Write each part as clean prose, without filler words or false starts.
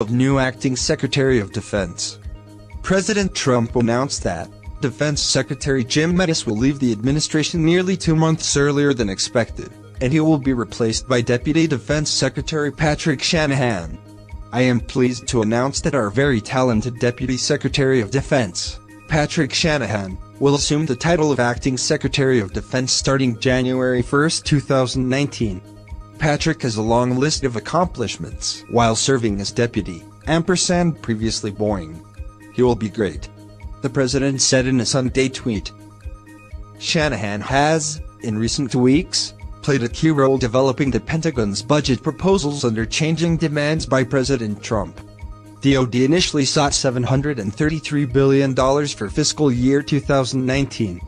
of new Acting Secretary of Defense. President Trump announced that Defense Secretary Jim Mattis will leave the administration nearly 2 months earlier than expected, and he will be replaced by Deputy Defense Secretary Patrick Shanahan. I am pleased to announce that our very talented Deputy Secretary of Defense, Patrick Shanahan, will assume the title of Acting Secretary of Defense starting January 1, 2019. Patrick has a long list of accomplishments while serving as deputy, previously boring. He will be great, the president said in a Sunday tweet. Shanahan has, in recent weeks, played a key role developing the Pentagon's budget proposals under changing demands by President Trump. DoD initially sought $733 billion for fiscal year 2019.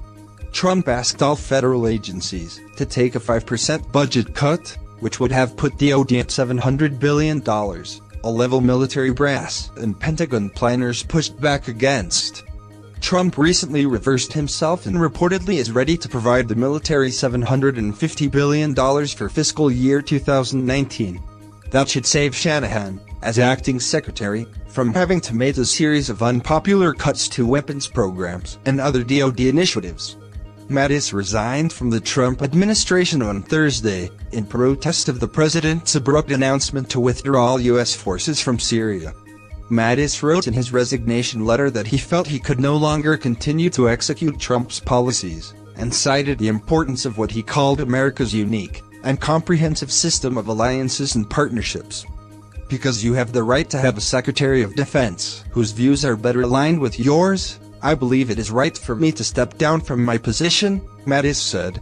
Trump asked all federal agencies to take a 5% budget cut, which would have put DoD at $700 billion, a level military brass and Pentagon planners pushed back against. Trump recently reversed himself and reportedly is ready to provide the military $750 billion for fiscal year 2019. That should save Shanahan, as acting secretary, from having to make a series of unpopular cuts to weapons programs and other DoD initiatives. Mattis resigned from the Trump administration on Thursday, in protest of the president's abrupt announcement to withdraw all U.S. forces from Syria. Mattis wrote in his resignation letter that he felt he could no longer continue to execute Trump's policies, and cited the importance of what he called America's unique and comprehensive system of alliances and partnerships. Because you have the right to have a Secretary of Defense whose views are better aligned with yours, I believe it is right for me to step down from my position, Mattis said.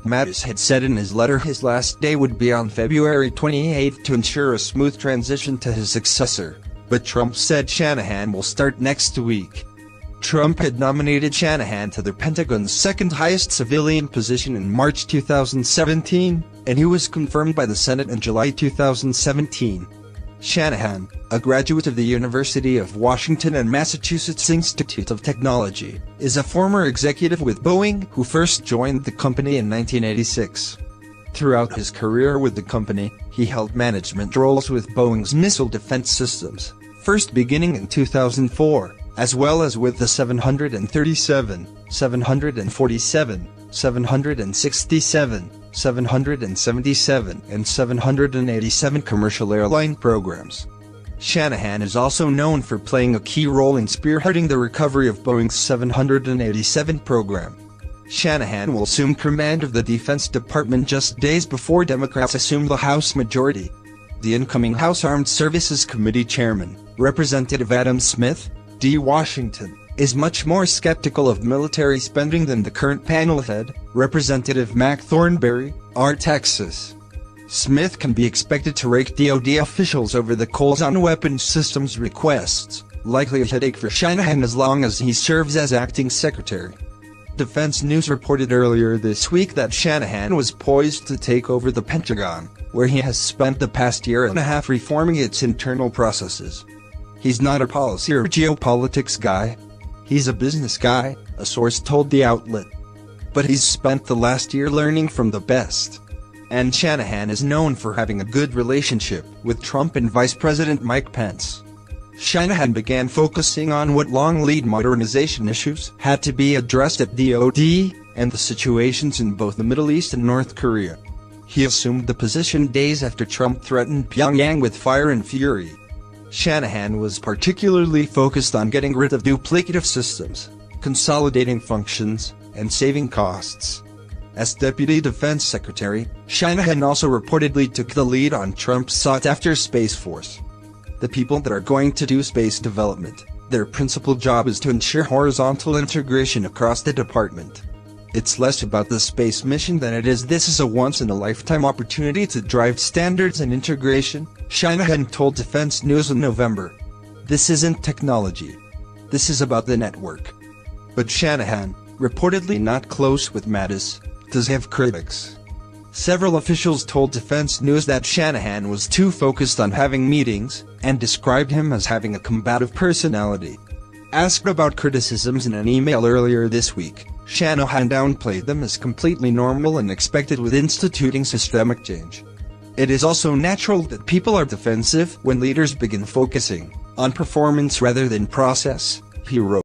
Mattis had said in his letter his last day would be on February 28 to ensure a smooth transition to his successor, but Trump said Shanahan will start next week. Trump had nominated Shanahan to the Pentagon's second highest civilian position in March 2017, and he was confirmed by the Senate in July 2017. Shanahan, a graduate of the University of Washington and Massachusetts Institute of Technology, is a former executive with Boeing who first joined the company in 1986. Throughout his career with the company, he held management roles with Boeing's missile defense systems, first beginning in 2004, as well as with the 737, 747, 767, 777 and 787 commercial airline programs. Shanahan is also known for playing a key role in spearheading the recovery of Boeing's 787 program. Shanahan will assume command of the Defense Department just days before Democrats assume the House majority. The incoming House Armed Services Committee Chairman, Representative Adam Smith, D. Washington, is much more skeptical of military spending than the current panel head, Representative Mac Thornberry, R. Texas. Smith can be expected to rake DoD officials over the coals on weapons systems requests, likely a headache for Shanahan as long as he serves as acting secretary. Defense News reported earlier this week that Shanahan was poised to take over the Pentagon, where he has spent the past year and a half reforming its internal processes. He's not a policy or geopolitics guy. He's a business guy, a source told the outlet. But he's spent the last year learning from the best. And Shanahan is known for having a good relationship with Trump and Vice President Mike Pence. Shanahan began focusing on what long lead modernization issues had to be addressed at DoD, and the situations in both the Middle East and North Korea. He assumed the position days after Trump threatened Pyongyang with fire and fury. Shanahan was particularly focused on getting rid of duplicative systems, consolidating functions, and saving costs. As Deputy Defense Secretary, Shanahan also reportedly took the lead on Trump's sought-after Space Force. The people that are going to do space development, their principal job is to ensure horizontal integration across the department. It's less about the space mission than it is this is a once-in-a-lifetime opportunity to drive standards and integration, Shanahan told Defense News in November. This isn't technology. This is about the network. But Shanahan, reportedly not close with Mattis, does have critics. Several officials told Defense News that Shanahan was too focused on having meetings, and described him as having a combative personality. Asked about criticisms in an email earlier this week, Shanahan downplayed them as completely normal and expected with instituting systemic change. It is also natural that people are defensive when leaders begin focusing on performance rather than process, he wrote.